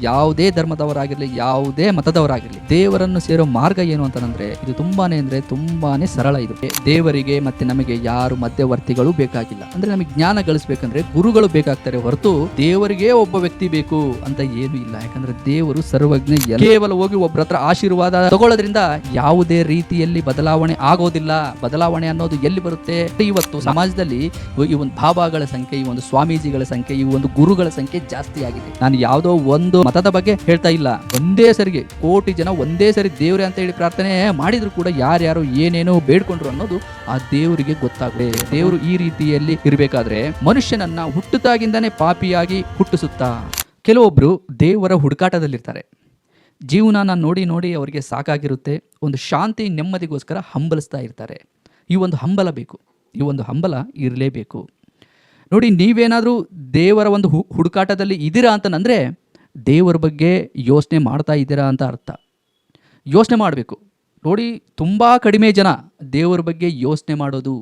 ಯಾವುದೇ ಧರ್ಮದವರಾಗಿರ್ಲಿ, ಯಾವುದೇ ಮತದವರಾಗಿರ್ಲಿ, ದೇವರನ್ನು ಸೇರೋ ಮಾರ್ಗ ಏನು ಅಂತಂದ್ರೆ ಇದು ತುಂಬಾನೇ ಸರಳ. ಇದು ದೇವರಿಗೆ ಮತ್ತೆ ನಮಗೆ ಯಾರು ಮಧ್ಯವರ್ತಿಗಳು ಬೇಕಾಗಿಲ್ಲ. ಅಂದ್ರೆ ನಮಗೆ ಜ್ಞಾನ ಗಳಿಸ್ಬೇಕಂದ್ರೆ ಗುರುಗಳು ಬೇಕಾಗ್ತಾರೆ ಹೊರತು ದೇವರಿಗೆ ಒಬ್ಬ ವ್ಯಕ್ತಿ ಬೇಕು ಅಂತ ಏನು ಇಲ್ಲ. ಯಾಕಂದ್ರೆ ದೇವರು ಸರ್ವಜ್ಞ. ಕೇವಲ ಹೋಗಿ ಒಬ್ಬರ ಹತ್ರ ಆಶೀರ್ವಾದ ತಗೊಳ್ಳೋದ್ರಿಂದ ಯಾವುದೇ ರೀತಿಯಲ್ಲಿ ಬದಲಾವಣೆ ಆಗೋದಿಲ್ಲ. ಬದಲಾವಣೆ ಅನ್ನೋದು ಎಲ್ಲಿ ಬರುತ್ತೆ? ಇವತ್ತು ಸಮಾಜದಲ್ಲಿ ಈ ಒಂದು ಬಾಬಾಗಳ ಸಂಖ್ಯೆ, ಈ ಒಂದು ಸ್ವಾಮೀಜಿಗಳ ಸಂಖ್ಯೆ, ಈ ಒಂದು ಗುರುಗಳ ಸಂಖ್ಯೆ ಜಾಸ್ತಿ ಆಗಿದೆ. ನಾನು ಯಾವುದೋ ಒಂದು ಮತದ ಬಗ್ಗೆ ಹೇಳ್ತಾ ಇಲ್ಲ. ಒಂದೇ ಸರಿಗೆ ಕೋಟಿ ಜನ ಒಂದೇ ಸರಿ ದೇವ್ರೆ ಅಂತ ಹೇಳಿ ಪ್ರಾರ್ಥನೆ ಮಾಡಿದ್ರು ಕೂಡ ಯಾರ್ಯಾರು ಏನೇನೋ ಬೇಡ್ಕೊಂಡ್ರು ಅನ್ನೋದು ಆ ದೇವರಿಗೆ ಗೊತ್ತಾಗುತ್ತೆ. ದೇವರು ಈ ರೀತಿಯಲ್ಲಿ ಇರಬೇಕಾದ್ರೆ ಮನುಷ್ಯನನ್ನ ಹುಟ್ಟುತ್ತಾಗಿಂದಾನೇ ಪಾಪಿಯಾಗಿ ಹುಟ್ಟಿಸುತ್ತಾ. ಕೆಲವೊಬ್ರು ದೇವರ ಹುಡುಕಾಟದಲ್ಲಿರ್ತಾರೆ. ಜೀವನ ನೋಡಿ ನೋಡಿ ಅವರಿಗೆ ಸಾಕಾಗಿರುತ್ತೆ. ಒಂದು ಶಾಂತಿ ನೆಮ್ಮದಿಗೋಸ್ಕರ ಹಂಬಲಿಸ್ತಾ ಇರ್ತಾರೆ. ಈ ಒಂದು ಹಂಬಲ ಬೇಕು, ಈ ಒಂದು ಹಂಬಲ ಇರಲೇಬೇಕು. ನೋಡಿ, ನೀವೇನಾದರೂ ದೇವರ ಒಂದು ಹುಡುಕಾಟದಲ್ಲಿ ಇದ್ದೀರಾ ಅಂತಂದರೆ ದೇವರ ಬಗ್ಗೆ ಯೋಚನೆ ಮಾಡ್ತಾ ಇದ್ದೀರಾ ಅಂತ ಅರ್ಥ. ಯೋಚನೆ ಮಾಡಬೇಕು. ನೋಡಿ, ತುಂಬ ಕಡಿಮೆ ಜನ ದೇವರ ಬಗ್ಗೆ ಯೋಚನೆ ಮಾಡೋದು.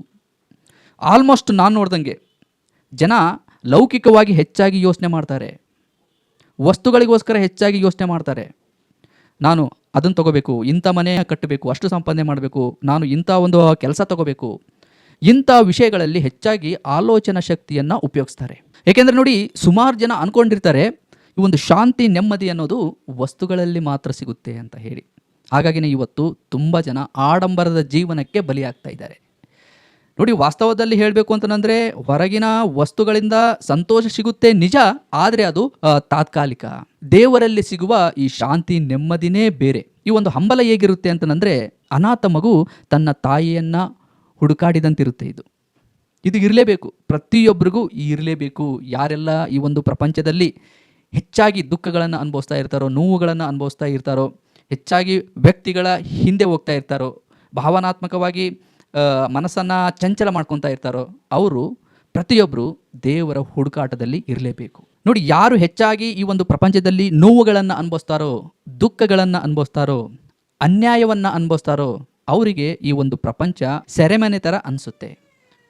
ಆಲ್ಮೋಸ್ಟ್ ನಾನು ನೋಡ್ದಂಗೆ ಜನ ಲೌಕಿಕವಾಗಿ ಹೆಚ್ಚಾಗಿ ಯೋಚನೆ ಮಾಡ್ತಾರೆ. ವಸ್ತುಗಳಿಗೋಸ್ಕರ ಹೆಚ್ಚಾಗಿ ಯೋಚನೆ ಮಾಡ್ತಾರೆ. ನಾನು ಅದನ್ನು ತಗೋಬೇಕು, ಇಂಥ ಮನೆ ಕಟ್ಟಬೇಕು, ಅಷ್ಟು ಸಂಪಾದನೆ ಮಾಡಬೇಕು, ನಾನು ಇಂಥ ಒಂದು ಕೆಲಸ ತಗೋಬೇಕು, ಇಂಥ ವಿಷಯಗಳಲ್ಲಿ ಹೆಚ್ಚಾಗಿ ಆಲೋಚನಾ ಶಕ್ತಿಯನ್ನು ಉಪಯೋಗಿಸ್ತಾರೆ. ಏಕೆಂದರೆ ನೋಡಿ, ಸುಮಾರು ಜನ ಅಂದ್ಕೊಂಡಿರ್ತಾರೆ ಈ ಒಂದು ಶಾಂತಿ ನೆಮ್ಮದಿ ಅನ್ನೋದು ವಸ್ತುಗಳಲ್ಲಿ ಮಾತ್ರ ಸಿಗುತ್ತೆ ಅಂತ ಹೇಳಿ. ಹಾಗಾಗಿನೇ ಇವತ್ತು ತುಂಬ ಜನ ಆಡಂಬರದ ಜೀವನಕ್ಕೆ ಬಲಿಯಾಗ್ತಾ ಇದ್ದಾರೆ. ನೋಡಿ, ವಾಸ್ತವದಲ್ಲಿ ಹೇಳಬೇಕು ಅಂತಂದರೆ ಹೊರಗಿನ ವಸ್ತುಗಳಿಂದ ಸಂತೋಷ ಸಿಗುತ್ತೆ ನಿಜ, ಆದರೆ ಅದು ತಾತ್ಕಾಲಿಕ. ದೇವರಲ್ಲಿ ಸಿಗುವ ಈ ಶಾಂತಿ ನೆಮ್ಮದಿನೇ ಬೇರೆ. ಈ ಒಂದು ಹಂಬಲ ಹೇಗಿರುತ್ತೆ ಅಂತಂದರೆ ಅನಾಥ ಮಗು ತನ್ನ ತಾಯಿಯನ್ನು ಹುಡುಕಾಡಿದಂತಿರುತ್ತೆ. ಇದು ಇರಲೇಬೇಕು, ಪ್ರತಿಯೊಬ್ಬರಿಗೂ ಇರಲೇಬೇಕು. ಯಾರೆಲ್ಲ ಈ ಒಂದು ಪ್ರಪಂಚದಲ್ಲಿ ಹೆಚ್ಚಾಗಿ ದುಃಖಗಳನ್ನು ಅನುಭವಿಸ್ತಾ ಇರ್ತಾರೋ, ನೋವುಗಳನ್ನು ಅನುಭವಿಸ್ತಾ ಇರ್ತಾರೋ, ಹೆಚ್ಚಾಗಿ ವ್ಯಕ್ತಿಗಳ ಹಿಂದೆ ಹೋಗ್ತಾ ಇರ್ತಾರೋ, ಭಾವನಾತ್ಮಕವಾಗಿ ಮನಸ್ಸನ್ನು ಚಂಚಲ ಮಾಡ್ಕೊತಾ ಇರ್ತಾರೋ, ಅವರು ಪ್ರತಿಯೊಬ್ಬರು ದೇವರ ಹುಡುಕಾಟದಲ್ಲಿ ಇರಲೇಬೇಕು. ನೋಡಿ, ಯಾರು ಹೆಚ್ಚಾಗಿ ಈ ಒಂದು ಪ್ರಪಂಚದಲ್ಲಿ ನೋವುಗಳನ್ನು ಅನುಭವಿಸ್ತಾರೋ, ದುಃಖಗಳನ್ನು ಅನುಭವಿಸ್ತಾರೋ, ಅನ್ಯಾಯವನ್ನು ಅನುಭವಿಸ್ತಾರೋ, ಅವರಿಗೆ ಈ ಒಂದು ಪ್ರಪಂಚ ಸೆರೆಮನೆ ಥರ ಅನಿಸುತ್ತೆ.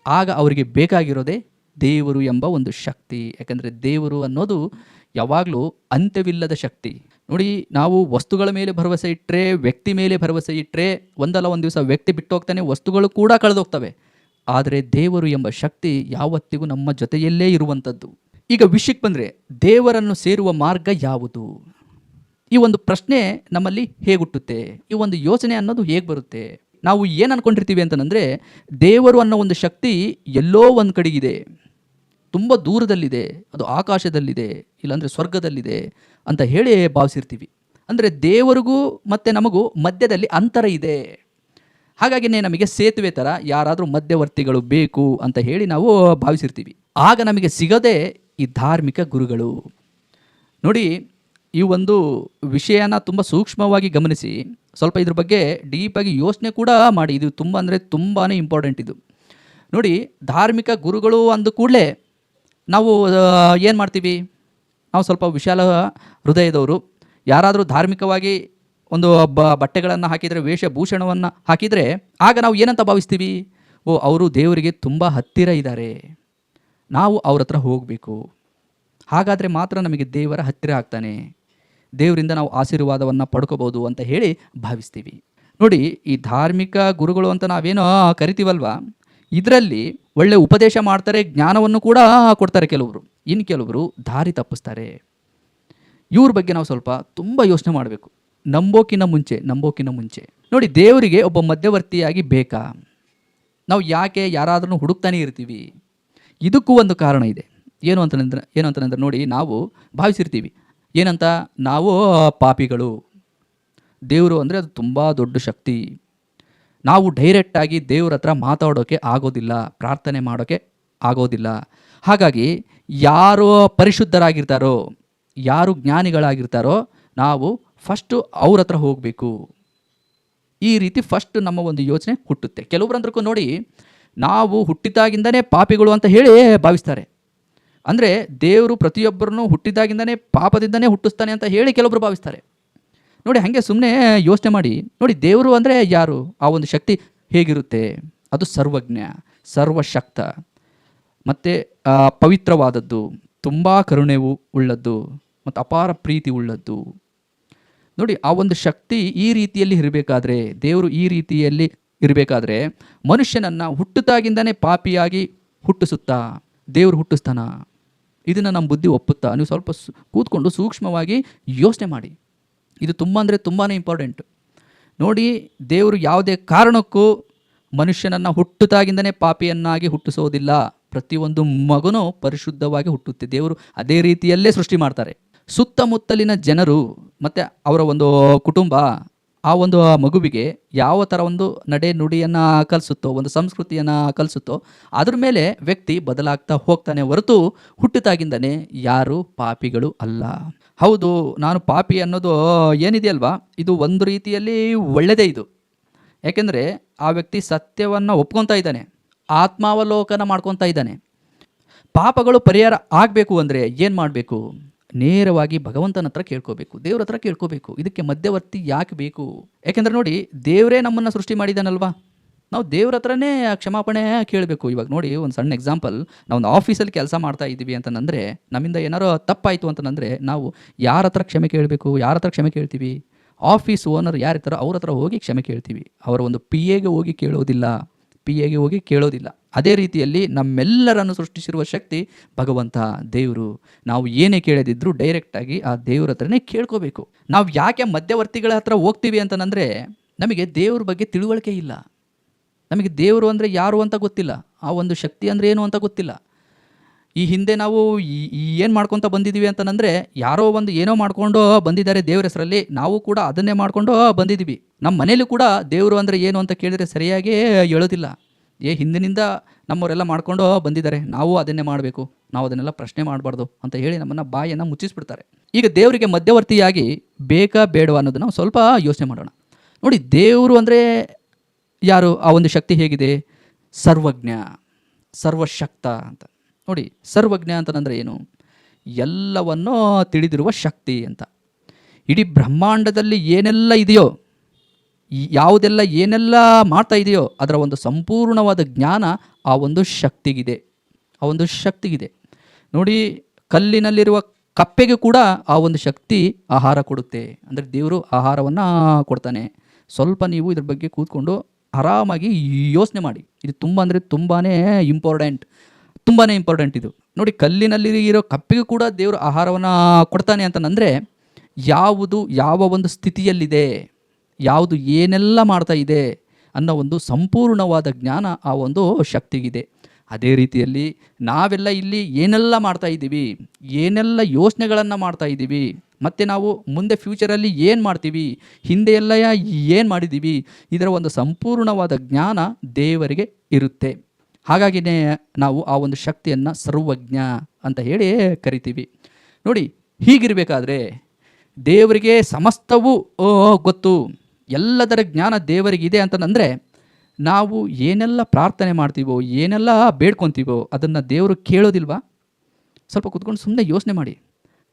ಆಗ ಅವರಿಗೆ ಬೇಕಾಗಿರೋದೇ ದೇವರು ಎಂಬ ಒಂದು ಶಕ್ತಿ. ಯಾಕಂದರೆ ದೇವರು ಅನ್ನೋದು ಯಾವಾಗಲೂ ಅಂತ್ಯವಿಲ್ಲದ ಶಕ್ತಿ. ನೋಡಿ, ನಾವು ವಸ್ತುಗಳ ಮೇಲೆ ಭರವಸೆ ಇಟ್ಟರೆ, ವ್ಯಕ್ತಿ ಮೇಲೆ ಭರವಸೆ ಇಟ್ಟರೆ ಒಂದಲ್ಲ ಒಂದು ದಿವಸ ವ್ಯಕ್ತಿ ಬಿಟ್ಟು ಹೋಗ್ತಾನೆ, ವಸ್ತುಗಳು ಕೂಡ ಕಳೆದೋಗ್ತವೆ. ಆದರೆ ದೇವರು ಎಂಬ ಶಕ್ತಿ ಯಾವತ್ತಿಗೂ ನಮ್ಮ ಜೊತೆಯಲ್ಲೇ ಇರುವಂಥದ್ದು. ಈಗ ವಿಷಯಕ್ಕೆ ಬಂದರೆ, ದೇವರನ್ನು ಸೇರುವ ಮಾರ್ಗ ಯಾವುದು? ಈ ಒಂದು ಪ್ರಶ್ನೆ ನಮ್ಮಲ್ಲಿ ಹೇಗೆ ಹುಟ್ಟುತ್ತೆ? ಈ ಒಂದು ಯೋಚನೆ ಅನ್ನೋದು ಹೇಗೆ ಬರುತ್ತೆ? ನಾವು ಏನು ಅಂದ್ಕೊಂಡಿರ್ತೀವಿ ಅಂತಂದರೆ ದೇವರು ಅನ್ನೋ ಒಂದು ಶಕ್ತಿ ಎಲ್ಲೋ ಒಂದು ಕಡೆಗಿದೆ, ತುಂಬ ದೂರದಲ್ಲಿದೆ, ಅದು ಆಕಾಶದಲ್ಲಿದೆ, ಇಲ್ಲಾಂದರೆ ಸ್ವರ್ಗದಲ್ಲಿದೆ ಅಂತ ಹೇಳಿ ಭಾವಿಸಿರ್ತೀವಿ. ಅಂದರೆ ದೇವರಿಗೂ ಮತ್ತು ನಮಗೂ ಮಧ್ಯದಲ್ಲಿ ಅಂತರ ಇದೆ. ಹಾಗಾಗಿನೇ ನಮಗೆ ಸೇತುವೆ ಥರ ಯಾರಾದರೂ ಮಧ್ಯವರ್ತಿಗಳು ಬೇಕು ಅಂತ ಹೇಳಿ ನಾವು ಭಾವಿಸಿರ್ತೀವಿ. ಆಗ ನಮಗೆ ಸಿಗೋದೇ ಈ ಧಾರ್ಮಿಕ ಗುರುಗಳು. ನೋಡಿ, ಈ ಒಂದು ವಿಷಯನ ತುಂಬ ಸೂಕ್ಷ್ಮವಾಗಿ ಗಮನಿಸಿ, ಸ್ವಲ್ಪ ಇದ್ರ ಬಗ್ಗೆ ಡೀಪಾಗಿ ಯೋಚನೆ ಕೂಡ ಮಾಡಿ. ಇದು ತುಂಬಾ ಇಂಪಾರ್ಟೆಂಟ್ ಇದು. ನೋಡಿ, ಧಾರ್ಮಿಕ ಗುರುಗಳು ಅಂದ ಕೂಡಲೇ ನಾವು ಏನು ಮಾಡ್ತೀವಿ? ನಾವು ಸ್ವಲ್ಪ ವಿಶಾಲ ಹೃದಯದವರು. ಯಾರಾದರೂ ಧಾರ್ಮಿಕವಾಗಿ ಒಂದು ಬಟ್ಟೆಗಳನ್ನು ಹಾಕಿದರೆ, ವೇಷಭೂಷಣವನ್ನು ಹಾಕಿದರೆ, ಆಗ ನಾವು ಏನಂತ ಭಾವಿಸ್ತೀವಿ? ಅವರು ದೇವರಿಗೆ ತುಂಬ ಹತ್ತಿರ ಇದ್ದಾರೆ, ನಾವು ಅವ್ರ ಹತ್ರ ಹೋಗಬೇಕು, ಹಾಗಾದರೆ ಮಾತ್ರ ನಮಗೆ ದೇವರ ಹತ್ತಿರ ಆಗ್ತಾನೆ, ದೇವರಿಂದ ನಾವು ಆಶೀರ್ವಾದವನ್ನು ಪಡ್ಕೋಬೋದು ಅಂತ ಹೇಳಿ ಭಾವಿಸ್ತೀವಿ. ನೋಡಿ, ಈ ಧಾರ್ಮಿಕ ಗುರುಗಳು ಅಂತ ನಾವೇನೋ ಕರಿತೀವಲ್ವ, ಇದರಲ್ಲಿ ಒಳ್ಳೆ ಉಪದೇಶ ಮಾಡ್ತಾರೆ, ಜ್ಞಾನವನ್ನು ಕೂಡ ಕೊಡ್ತಾರೆ ಕೆಲವರು. ಇನ್ನು ಕೆಲವರು ದಾರಿ ತಪ್ಪಿಸ್ತಾರೆ. ಇವ್ರ ಬಗ್ಗೆ ನಾವು ಸ್ವಲ್ಪ ತುಂಬ ಯೋಚನೆ ಮಾಡಬೇಕು. ನಂಬೋಕಿನ ಮುಂಚೆ ನೋಡಿ, ದೇವರಿಗೆ ಒಬ್ಬ ಮಧ್ಯವರ್ತಿಯಾಗಿ ಬೇಕಾ? ನಾವು ಯಾಕೆ ಯಾರಾದ್ರೂ ಹುಡುಕ್ತಾನೆ ಇರ್ತೀವಿ? ಇದಕ್ಕೂ ಒಂದು ಕಾರಣ ಇದೆ. ಏನು ಅಂತಂದ್ರೆ ನೋಡಿ, ನಾವು ಭಾವಿಸಿರ್ತೀವಿ ಏನಂತ, ನಾವು ಪಾಪಿಗಳು, ದೇವರು ಅಂದರೆ ಅದು ತುಂಬ ದೊಡ್ಡ ಶಕ್ತಿ, ನಾವು ಡೈರೆಕ್ಟಾಗಿ ದೇವ್ರ ಹತ್ರ ಮಾತಾಡೋಕ್ಕೆ ಆಗೋದಿಲ್ಲ, ಪ್ರಾರ್ಥನೆ ಮಾಡೋಕ್ಕೆ ಆಗೋದಿಲ್ಲ. ಹಾಗಾಗಿ ಯಾರು ಪರಿಶುದ್ಧರಾಗಿರ್ತಾರೋ, ಯಾರು ಜ್ಞಾನಿಗಳಾಗಿರ್ತಾರೋ, ನಾವು ಫಸ್ಟು ಅವ್ರ ಹತ್ರ ಹೋಗಬೇಕು. ಈ ರೀತಿ ಫಸ್ಟ್ ನಮ್ಮ ಒಂದು ಯೋಚನೆ ಹುಟ್ಟುತ್ತೆ. ಕೆಲವರಂದ್ರಕ್ಕೂ ನೋಡಿ, ನಾವು ಹುಟ್ಟಿದಾಗಿಂದನೇ ಪಾಪಿಗಳು ಅಂತ ಹೇಳಿ ಭಾವಿಸ್ತಾರೆ. ಅಂದರೆ ದೇವರು ಪ್ರತಿಯೊಬ್ಬರನ್ನು ಹುಟ್ಟಿದಾಗಿಂದನೇ ಪಾಪದಿಂದನೇ ಹುಟ್ಟಿಸ್ತಾನೆ ಅಂತ ಹೇಳಿ ಕೆಲವೊಬ್ಬರು ಭಾವಿಸ್ತಾರೆ. ನೋಡಿ, ಹಾಗೆ ಸುಮ್ಮನೆ ಯೋಚನೆ ಮಾಡಿ. ನೋಡಿ, ದೇವರು ಅಂದರೆ ಯಾರು? ಆ ಒಂದು ಶಕ್ತಿ ಹೇಗಿರುತ್ತೆ? ಅದು ಸರ್ವಜ್ಞ, ಸರ್ವಶಕ್ತ, ಮತ್ತು ಪವಿತ್ರವಾದದ್ದು, ತುಂಬ ಕರುಣೆವು ಉಳ್ಳದ್ದು, ಮತ್ತು ಅಪಾರ ಪ್ರೀತಿ ಉಳ್ಳದ್ದು. ನೋಡಿ, ಆ ಒಂದು ಶಕ್ತಿ ಈ ರೀತಿಯಲ್ಲಿ ಇರಬೇಕಾದ್ರೆ, ದೇವರು ಈ ರೀತಿಯಲ್ಲಿ ಇರಬೇಕಾದ್ರೆ, ಮನುಷ್ಯನನ್ನು ಹುಟ್ಟುತ್ತಾಗಿಂದನೇ ಪಾಪಿಯಾಗಿ ಹುಟ್ಟಿಸುತ್ತಾ ದೇವರು ಹುಟ್ಟಿಸ್ತಾನ? ಇದನ್ನು ನಮ್ಮ ಬುದ್ಧಿ ಒಪ್ಪುತ್ತಾ? ನೀವು ಸ್ವಲ್ಪ ಕೂತ್ಕೊಂಡು ಸೂಕ್ಷ್ಮವಾಗಿ ಯೋಚನೆ ಮಾಡಿ. ಇದು ತುಂಬ ಅಂದರೆ ತುಂಬಾ ಇಂಪಾರ್ಟೆಂಟ್. ನೋಡಿ, ದೇವರು ಯಾವುದೇ ಕಾರಣಕ್ಕೂ ಮನುಷ್ಯನನ್ನು ಹುಟ್ಟುತ್ತಾಗಿಂದನೇ ಪಾಪಿಯನ್ನಾಗಿ ಹುಟ್ಟಿಸೋದಿಲ್ಲ. ಪ್ರತಿಯೊಂದು ಮಗುನೂ ಪರಿಶುದ್ಧವಾಗಿ ಹುಟ್ಟುತ್ತೆ. ದೇವರು ಅದೇ ರೀತಿಯಲ್ಲೇ ಸೃಷ್ಟಿ ಮಾಡ್ತಾರೆ. ಸುತ್ತಮುತ್ತಲಿನ ಜನರು ಮತ್ತು ಅವರ ಒಂದು ಕುಟುಂಬ ಆ ಒಂದು ಮಗುವಿಗೆ ಯಾವ ಥರ ಒಂದು ನಡೆ ನುಡಿಯನ್ನು ಕಲಿಸುತ್ತೋ, ಒಂದು ಸಂಸ್ಕೃತಿಯನ್ನು ಕಲಿಸುತ್ತೋ, ಅದ್ರ ಮೇಲೆ ವ್ಯಕ್ತಿ ಬದಲಾಗ್ತಾ ಹೋಗ್ತಾನೆ ಹೊರತು ಹುಟ್ಟುತ್ತಾಗಿಂದನೇ ಯಾರು ಪಾಪಿಗಳು ಅಲ್ಲ. ಹೌದು, ನಾನು ಪಾಪಿ ಅನ್ನೋದು ಏನಿದೆಯಲ್ವಾ, ಇದು ಒಂದು ರೀತಿಯಲ್ಲಿ ಒಳ್ಳೆಯದೇ. ಇದು ಯಾಕೆಂದರೆ ಆ ವ್ಯಕ್ತಿ ಸತ್ಯವನ್ನು ಒಪ್ಕೊತಾ ಇದ್ದಾನೆ, ಆತ್ಮಾವಲೋಕನ ಮಾಡ್ಕೊತಾ ಇದ್ದಾನೆ. ಪಾಪಗಳು ಪರಿಹಾರ ಆಗಬೇಕು ಅಂದರೆ ಏನು ಮಾಡಬೇಕು? ನೇರವಾಗಿ ಭಗವಂತನ ಹತ್ರ ಕೇಳ್ಕೋಬೇಕು, ದೇವ್ರ ಹತ್ರ ಕೇಳ್ಕೋಬೇಕು. ಇದಕ್ಕೆ ಮಧ್ಯವರ್ತಿ ಯಾಕೆ ಬೇಕು? ಯಾಕೆಂದರೆ ನೋಡಿ, ದೇವರೇ ನಮ್ಮನ್ನು ಸೃಷ್ಟಿ ಮಾಡಿದ್ದಾನಲ್ವಾ, ನಾವು ದೇವ್ರ ಹತ್ರನೇ ಕ್ಷಮಾಪಣೆ ಕೇಳಬೇಕು. ಇವಾಗ ನೋಡಿ, ಒಂದು ಸಣ್ಣ ಎಕ್ಸಾಂಪಲ್, ನಾವು ಒಂದು ಆಫೀಸಲ್ಲಿ ಕೆಲಸ ಮಾಡ್ತಾ ಇದ್ದೀವಿ ಅಂತಂದರೆ, ನಮ್ಮಿಂದ ಏನಾರು ತಪ್ಪಾಯಿತು ಅಂತಂದರೆ ನಾವು ಯಾರ ಹತ್ರ ಕ್ಷಮೆ ಕೇಳಬೇಕು? ಯಾರ ಹತ್ರ ಕ್ಷಮೆ ಕೇಳ್ತೀವಿ? ಆಫೀಸ್ ಓನರ್ ಯಾರಿರ್ತಾರೋ ಅವ್ರ ಹತ್ರ ಹೋಗಿ ಕ್ಷಮೆ ಕೇಳ್ತೀವಿ. ಅವರ ಒಂದು PAಗೆ ಹೋಗಿ ಕೇಳೋದಿಲ್ಲ. ಅದೇ ರೀತಿಯಲ್ಲಿ ನಮ್ಮೆಲ್ಲರನ್ನು ಸೃಷ್ಟಿಸಿರುವ ಶಕ್ತಿ ಭಗವಂತ, ದೇವರು. ನಾವು ಏನೇ ಕೇಳದಿದ್ರೂ ಡೈರೆಕ್ಟಾಗಿ ಆ ದೇವ್ರ ಹತ್ರನೇ ಕೇಳ್ಕೋಬೇಕು. ನಾವು ಯಾಕೆ ಮಧ್ಯವರ್ತಿಗಳ ಹತ್ರ ಹೋಗ್ತೀವಿ ಅಂತಂದರೆ, ನಮಗೆ ದೇವ್ರ ಬಗ್ಗೆ ತಿಳುವಳಿಕೆ ಇಲ್ಲ. ನಮಗೆ ದೇವರು ಅಂದರೆ ಯಾರು ಅಂತ ಗೊತ್ತಿಲ್ಲ, ಆ ಒಂದು ಶಕ್ತಿ ಅಂದರೆ ಏನು ಅಂತ ಗೊತ್ತಿಲ್ಲ. ಈ ಹಿಂದೆ ನಾವು ಏನು ಮಾಡ್ಕೊತ ಬಂದಿದ್ದೀವಿ ಅಂತಂದರೆ, ಯಾರೋ ಒಂದು ಏನೋ ಮಾಡ್ಕೊಂಡು ಬಂದಿದ್ದಾರೆ ದೇವ್ರ ಹೆಸರಲ್ಲಿ, ನಾವು ಕೂಡ ಅದನ್ನೇ ಮಾಡ್ಕೊಂಡು ಬಂದಿದ್ದೀವಿ. ನಮ್ಮ ಮನೇಲಿ ಕೂಡ ದೇವರು ಅಂದರೆ ಏನು ಅಂತ ಕೇಳಿದರೆ ಸರಿಯಾಗಿ ಹೇಳೋದಿಲ್ಲ. ಹಿಂದಿನಿಂದ ನಮ್ಮವರೆಲ್ಲ ಮಾಡ್ಕೊಂಡು ಬಂದಿದ್ದಾರೆ, ನಾವು ಅದನ್ನೇ ಮಾಡಬೇಕು, ನಾವು ಅದನ್ನೆಲ್ಲ ಪ್ರಶ್ನೆ ಮಾಡಬಾರ್ದು ಅಂತ ಹೇಳಿ ನಮ್ಮನ್ನು ಬಾಯನ್ನು ಮುಚ್ಚಿಸ್ಬಿಡ್ತಾರೆ. ಈಗ ದೇವರಿಗೆ ಮಧ್ಯವರ್ತಿಯಾಗಿ ಬೇಕಾ ಬೇಡವಾ ಅನ್ನೋದು ನಾವು ಸ್ವಲ್ಪ ಯೋಚನೆ ಮಾಡೋಣ. ನೋಡಿ, ದೇವರು ಅಂದರೆ ಯಾರು? ಆ ಒಂದು ಶಕ್ತಿ ಹೇಗಿದೆ? ಸರ್ವಜ್ಞ, ಸರ್ವಶಕ್ತ ಅಂತ. ನೋಡಿ, ಸರ್ವಜ್ಞ ಅಂತಂದರೆ ಏನು? ಎಲ್ಲವನ್ನೂ ತಿಳಿದಿರುವ ಶಕ್ತಿ ಅಂತ. ಇಡೀ ಬ್ರಹ್ಮಾಂಡದಲ್ಲಿ ಏನೆಲ್ಲ ಇದೆಯೋ, ಯಾವುದೆಲ್ಲ ಏನೆಲ್ಲ ಮಾಡ್ತಾ ಇದೆಯೋ ಅದರ ಒಂದು ಸಂಪೂರ್ಣವಾದ ಜ್ಞಾನ ಆ ಒಂದು ಶಕ್ತಿಗಿದೆ. ನೋಡಿ, ಕಲ್ಲಿನಲ್ಲಿರುವ ಕಪ್ಪೆಗೆ ಕೂಡ ಆ ಒಂದು ಶಕ್ತಿ ಆಹಾರ ಕೊಡುತ್ತೆ. ಅಂದರೆ ದೇವರು ಆಹಾರವನ್ನು ಕೊಡ್ತಾನೆ. ಸ್ವಲ್ಪ ನೀವು ಇದ್ರ ಬಗ್ಗೆ ಕೂತ್ಕೊಂಡು ಆರಾಮಾಗಿ ಯೋಚನೆ ಮಾಡಿ. ಇದು ತುಂಬ ಅಂದರೆ ತುಂಬಾ ಇಂಪಾರ್ಟೆಂಟ್ ಇದು. ನೋಡಿ, ಕಲ್ಲಿನಲ್ಲಿ ಇರೋ ಕಪ್ಪಿಗೂ ಕೂಡ ದೇವರು ಆಹಾರವನ್ನು ಕೊಡ್ತಾನೆ ಅಂತಂದರೆ, ಯಾವುದು ಯಾವ ಒಂದು ಸ್ಥಿತಿಯಲ್ಲಿದೆ, ಯಾವುದು ಏನೆಲ್ಲ ಮಾಡ್ತಾ ಇದೆ ಅನ್ನೋ ಒಂದು ಸಂಪೂರ್ಣವಾದ ಜ್ಞಾನ ಆ ಒಂದು ಶಕ್ತಿಗಿದೆ. ಅದೇ ರೀತಿಯಲ್ಲಿ ನಾವೆಲ್ಲ ಇಲ್ಲಿ ಏನೆಲ್ಲ ಮಾಡ್ತಾ ಇದ್ದೀವಿ, ಏನೆಲ್ಲ ಯೋಚನೆಗಳನ್ನು ಮಾಡ್ತಾ ಇದ್ದೀವಿ, ಮತ್ತು ನಾವು ಮುಂದೆ ಫ್ಯೂಚರಲ್ಲಿ ಏನು ಮಾಡ್ತೀವಿ, ಹಿಂದೆ ಎಲ್ಲ ಏನು ಮಾಡಿದ್ದೀವಿ, ಇದರ ಒಂದು ಸಂಪೂರ್ಣವಾದ ಜ್ಞಾನ ದೇವರಿಗೆ ಇರುತ್ತೆ. ಹಾಗಾಗಿನೇ ನಾವು ಆ ಒಂದು ಶಕ್ತಿಯನ್ನು ಸರ್ವಜ್ಞ ಅಂತ ಹೇಳಿ ಕರಿತೀವಿ. ನೋಡಿ, ಹೀಗಿರಬೇಕಾದ್ರೆ ದೇವರಿಗೆ ಸಮಸ್ತವೂ ಗೊತ್ತು, ಎಲ್ಲದರ ಜ್ಞಾನ ದೇವರಿಗಿದೆ ಅಂತಂದರೆ, ನಾವು ಏನೆಲ್ಲ ಪ್ರಾರ್ಥನೆ ಮಾಡ್ತೀವೋ, ಏನೆಲ್ಲ ಬೇಡ್ಕೊತೀವೋ ಅದನ್ನು ದೇವರು ಕೇಳೋದಿಲ್ವಾ? ಸ್ವಲ್ಪ ಕೂತ್ಕೊಂಡು ಸುಮ್ಮನೆ ಯೋಚನೆ ಮಾಡಿ.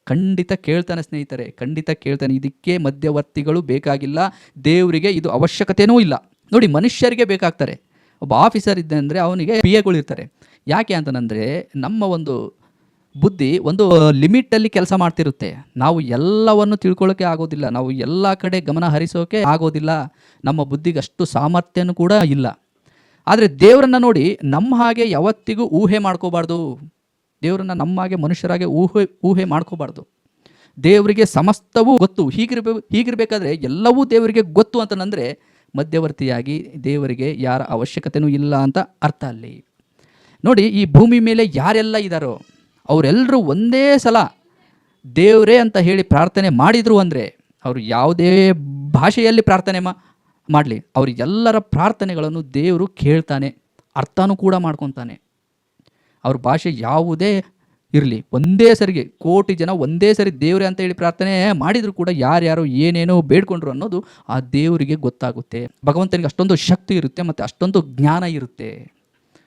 ಖಂಡಿತ ಕೇಳ್ತಾನೆ ಸ್ನೇಹಿತರೆ, ಖಂಡಿತ ಕೇಳ್ತಾನೆ. ಇದಕ್ಕೆ ಮಧ್ಯವರ್ತಿಗಳು ಬೇಕಾಗಿಲ್ಲ, ದೇವರಿಗೆ ಇದು ಅವಶ್ಯಕತೆಯೂ ಇಲ್ಲ. ನೋಡಿ, ಮನುಷ್ಯರಿಗೆ ಬೇಕಾಗ್ತಾರೆ. ಒಬ್ಬ ಆಫೀಸರ್ ಇದ್ದ ಅಂದರೆ ಅವನಿಗೆ PAಗಳು ಇರ್ತಾರೆ. ಯಾಕೆ ಅಂತಂದರೆ, ನಮ್ಮ ಒಂದು ಬುದ್ಧಿ ಒಂದು ಲಿಮಿಟಲ್ಲಿ ಕೆಲಸ ಮಾಡ್ತಿರುತ್ತೆ. ನಾವು ಎಲ್ಲವನ್ನು ತಿಳ್ಕೊಳ್ಳೋಕ್ಕೆ ಆಗೋದಿಲ್ಲ, ನಾವು ಎಲ್ಲ ಕಡೆ ಗಮನ ಹರಿಸೋಕೆ ಆಗೋದಿಲ್ಲ, ನಮ್ಮ ಬುದ್ಧಿಗೆ ಅಷ್ಟು ಸಾಮರ್ಥ್ಯನೂ ಕೂಡ ಇಲ್ಲ. ಆದರೆ ದೇವರನ್ನು ನೋಡಿ, ನಮ್ಮ ಹಾಗೆ ಯಾವತ್ತಿಗೂ ಊಹೆ ಮಾಡ್ಕೋಬಾರ್ದು. ದೇವರನ್ನು ನಮ್ಮ ಹಾಗೆ ಮನುಷ್ಯರಾಗೆ ಊಹೆ ಮಾಡ್ಕೋಬಾರ್ದು. ದೇವರಿಗೆ ಸಮಸ್ತವೂ ಗೊತ್ತು. ಹೀಗಿರಬೇಕಾದ್ರೆ ಎಲ್ಲವೂ ದೇವರಿಗೆ ಗೊತ್ತು ಅಂತಂದರೆ, ಮಧ್ಯವರ್ತಿಯಾಗಿ ದೇವರಿಗೆ ಯಾರ ಅವಶ್ಯಕತೆಯೂ ಇಲ್ಲ ಅಂತ ಅರ್ಥ ಅಲ್ಲಿ. ನೋಡಿ, ಈ ಭೂಮಿ ಮೇಲೆ ಯಾರೆಲ್ಲ ಇದ್ದಾರೋ ಅವರೆಲ್ಲರೂ ಒಂದೇ ಸಲ ದೇವರೇ ಅಂತ ಹೇಳಿ ಪ್ರಾರ್ಥನೆ ಮಾಡಿದರು ಅಂದರೆ, ಅವರು ಯಾವುದೇ ಭಾಷೆಯಲ್ಲಿ ಪ್ರಾರ್ಥನೆ ಮಾಡಲಿ, ಅವರಿಗೆಲ್ಲರ ಪ್ರಾರ್ಥನೆಗಳನ್ನು ದೇವರು ಕೇಳ್ತಾನೆ, ಅರ್ಥನೂ ಕೂಡ ಮಾಡ್ಕೊತಾನೆ. ಅವ್ರ ಭಾಷೆ ಯಾವುದೇ ಇರಲಿ, ಒಂದೇ ಸರಿಗೆ ಕೋಟಿ ಜನ ಒಂದೇ ಸರಿ ದೇವರೇ ಅಂತ ಹೇಳಿ ಪ್ರಾರ್ಥನೆ ಮಾಡಿದರೂ ಕೂಡ ಯಾರ್ಯಾರು ಏನೇನೋ ಬೇಡ್ಕೊಂಡ್ರು ಅನ್ನೋದು ಆ ದೇವರಿಗೆ ಗೊತ್ತಾಗುತ್ತೆ. ಭಗವಂತನಿಗೆ ಅಷ್ಟೊಂದು ಶಕ್ತಿ ಇರುತ್ತೆ ಮತ್ತು ಅಷ್ಟೊಂದು ಜ್ಞಾನ ಇರುತ್ತೆ.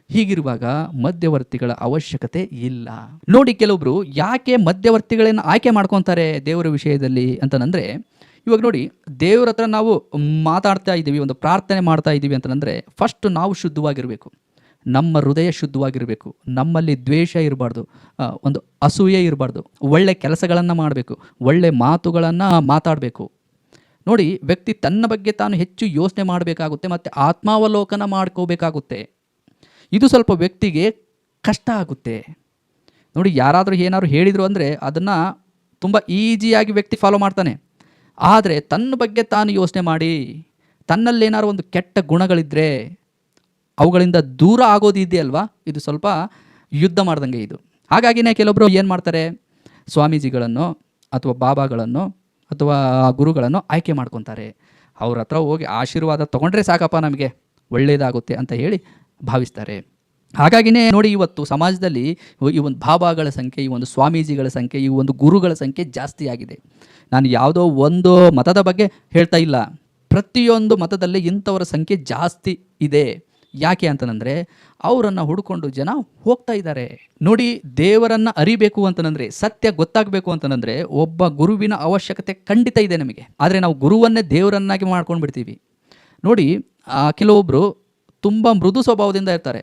ಹೀಗಿರುವಾಗ ಮಧ್ಯವರ್ತಿಗಳ ಅವಶ್ಯಕತೆ ಇಲ್ಲ. ನೋಡಿ, ಕೆಲವೊಬ್ರು ಯಾಕೆ ಮಧ್ಯವರ್ತಿಗಳನ್ನು ಆಯ್ಕೆ ಮಾಡ್ಕೊತಾರೆ ದೇವರ ವಿಷಯದಲ್ಲಿ ಅಂತಂದರೆ, ಇವಾಗ ನೋಡಿ, ದೇವರ ಹತ್ರ ನಾವು ಮಾತಾಡ್ತಾ ಇದ್ದೀವಿ, ಒಂದು ಪ್ರಾರ್ಥನೆ ಮಾಡ್ತಾ ಇದ್ದೀವಿ ಅಂತಂದರೆ, ಫಸ್ಟ್ ನಾವು ಶುದ್ಧವಾಗಿರಬೇಕು. ನಮ್ಮ ಹೃದಯ ಶುದ್ಧವಾಗಿರಬೇಕು, ನಮ್ಮಲ್ಲಿ ದ್ವೇಷ ಇರಬಾರ್ದು, ಒಂದು ಅಸೂಯೆ ಇರಬಾರ್ದು, ಒಳ್ಳೆ ಕೆಲಸಗಳನ್ನು ಮಾಡಬೇಕು, ಒಳ್ಳೆ ಮಾತುಗಳನ್ನು ಮಾತಾಡಬೇಕು. ನೋಡಿ, ವ್ಯಕ್ತಿ ತನ್ನ ಬಗ್ಗೆ ತಾನು ಹೆಚ್ಚು ಯೋಚನೆ ಮಾಡಬೇಕಾಗುತ್ತೆ ಮತ್ತು ಆತ್ಮಾವಲೋಕನ ಮಾಡ್ಕೋಬೇಕಾಗುತ್ತೆ. ಇದು ಸ್ವಲ್ಪ ವ್ಯಕ್ತಿಗೆ ಕಷ್ಟ ಆಗುತ್ತೆ. ನೋಡಿ, ಯಾರಾದರೂ ಏನಾದ್ರು ಹೇಳಿದರು ಅಂದರೆ ಅದನ್ನು ತುಂಬ ಈಸಿಯಾಗಿ ವ್ಯಕ್ತಿ ಫಾಲೋ ಮಾಡ್ತಾನೆ. ಆದರೆ ತನ್ನ ಬಗ್ಗೆ ತಾನು ಯೋಚನೆ ಮಾಡಿ ತನ್ನಲ್ಲೇನಾದ್ರು ಒಂದು ಕೆಟ್ಟ ಗುಣಗಳಿದ್ದರೆ ಅವುಗಳಿಂದ ದೂರ ಆಗೋದಿದೆಯಲ್ವಾ, ಇದು ಸ್ವಲ್ಪ ಯುದ್ಧ ಮಾಡ್ದಂಗೆ ಇದು. ಹಾಗಾಗಿನೇ ಕೆಲವೊಬ್ಬರು ಏನು ಮಾಡ್ತಾರೆ, ಸ್ವಾಮೀಜಿಗಳನ್ನು ಅಥವಾ ಬಾಬಾಗಳನ್ನು ಅಥವಾ ಗುರುಗಳನ್ನು ಆಯ್ಕೆ ಮಾಡ್ಕೊತಾರೆ. ಅವ್ರ ಹತ್ರ ಹೋಗಿ ಆಶೀರ್ವಾದ ತೊಗೊಂಡ್ರೆ ಸಾಕಪ್ಪ, ನಮಗೆ ಒಳ್ಳೆಯದಾಗುತ್ತೆ ಅಂತ ಹೇಳಿ ಭಾವಿಸ್ತಾರೆ. ಹಾಗಾಗಿನೇ ನೋಡಿ, ಇವತ್ತು ಸಮಾಜದಲ್ಲಿ ಈ ಒಂದು ಬಾಬಾಗಳ ಸಂಖ್ಯೆ, ಈ ಒಂದು ಸ್ವಾಮೀಜಿಗಳ ಸಂಖ್ಯೆ, ಈ ಒಂದು ಗುರುಗಳ ಸಂಖ್ಯೆ ಜಾಸ್ತಿ ಆಗಿದೆ. ನಾನು ಯಾವುದೋ ಒಂದು ಮತದ ಬಗ್ಗೆ ಹೇಳ್ತಾ ಇಲ್ಲ, ಪ್ರತಿಯೊಂದು ಮತದಲ್ಲಿ ಇಂಥವರ ಸಂಖ್ಯೆ ಜಾಸ್ತಿ ಇದೆ. ಯಾಕೆ ಅಂತಂದರೆ ಅವರನ್ನು ಹುಡ್ಕೊಂಡು ಜನ ಹೋಗ್ತಾ ಇದ್ದಾರೆ. ನೋಡಿ, ದೇವರನ್ನು ಅರಿಬೇಕು ಅಂತಂದರೆ, ಸತ್ಯ ಗೊತ್ತಾಗಬೇಕು ಅಂತಂದರೆ ಒಬ್ಬ ಗುರುವಿನ ಅವಶ್ಯಕತೆ ಖಂಡಿತ ಇದೆ ನಮಗೆ. ಆದರೆ ನಾವು ಗುರುವನ್ನೇ ದೇವರನ್ನಾಗಿ ಮಾಡ್ಕೊಂಡು ಬಿಡ್ತೀವಿ. ನೋಡಿ, ಕೆಲವೊಬ್ಬರು ತುಂಬ ಮೃದು ಸ್ವಭಾವದಿಂದ ಇರ್ತಾರೆ.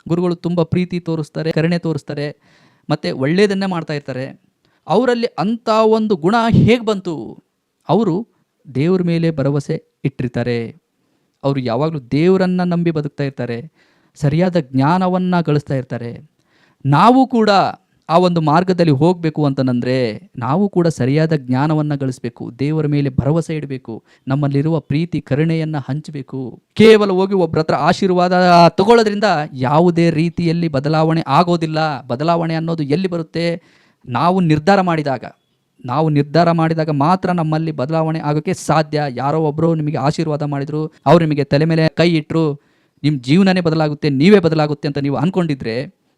ಗುರುಗಳು ತುಂಬ ಪ್ರೀತಿ ತೋರಿಸ್ತಾರೆ, ಕರುಣೆ ತೋರಿಸ್ತಾರೆ, ಮತ್ತು ಒಳ್ಳೆಯದನ್ನೇ ಮಾಡ್ತಾ ಇರ್ತಾರೆ. ಅವರಲ್ಲಿ ಅಂಥ ಒಂದು ಗುಣ ಹೇಗೆ ಬಂತು? ಅವರು ದೇವ್ರ ಮೇಲೆ ಭರವಸೆ ಇಟ್ಟಿರ್ತಾರೆ. ಅವರು ಯಾವಾಗಲೂ ದೇವರನ್ನು ನಂಬಿ ಬದುಕ್ತಾ ಇರ್ತಾರೆ, ಸರಿಯಾದ ಜ್ಞಾನವನ್ನು ಗಳಿಸ್ತಾ ಇರ್ತಾರೆ. ನಾವು ಕೂಡ ಆ ಒಂದು ಮಾರ್ಗದಲ್ಲಿ ಹೋಗಬೇಕು ಅಂತಂದರೆ ನಾವು ಕೂಡ ಸರಿಯಾದ ಜ್ಞಾನವನ್ನು ಗಳಿಸಬೇಕು, ದೇವರ ಮೇಲೆ ಭರವಸೆ ಇಡಬೇಕು, ನಮ್ಮಲ್ಲಿರುವ ಪ್ರೀತಿ ಕರುಣೆಯನ್ನು ಹಂಚಬೇಕು. ಕೇವಲ ಹೋಗಿ ಒಬ್ಬರ ಹತ್ರ ಆಶೀರ್ವಾದ ತಗೊಳ್ಳೋದ್ರಿಂದ ಯಾವುದೇ ರೀತಿಯಲ್ಲಿ ಬದಲಾವಣೆ ಆಗೋದಿಲ್ಲ. ಬದಲಾವಣೆ ಅನ್ನೋದು ಎಲ್ಲಿ ಬರುತ್ತೆ? ನಾವು ನಿರ್ಧಾರ ಮಾಡಿದಾಗ ಮಾತ್ರ ನಮ್ಮಲ್ಲಿ ಬದಲಾವಣೆ ಆಗೋಕ್ಕೆ ಸಾಧ್ಯ. ಯಾರೋ ಒಬ್ಬರು ನಿಮಗೆ ಆಶೀರ್ವಾದ ಮಾಡಿದರು, ಅವ್ರು ನಿಮಗೆ ತಲೆ ಮೇಲೆ ಕೈ ಇಟ್ಟರು, ನಿಮ್ಮ ಜೀವನನೇ ಬದಲಾಗುತ್ತೆ, ನೀವೇ ಬದಲಾಗುತ್ತೆ ಅಂತ ನೀವು ಅಂದ್ಕೊಂಡಿದ್ರೆ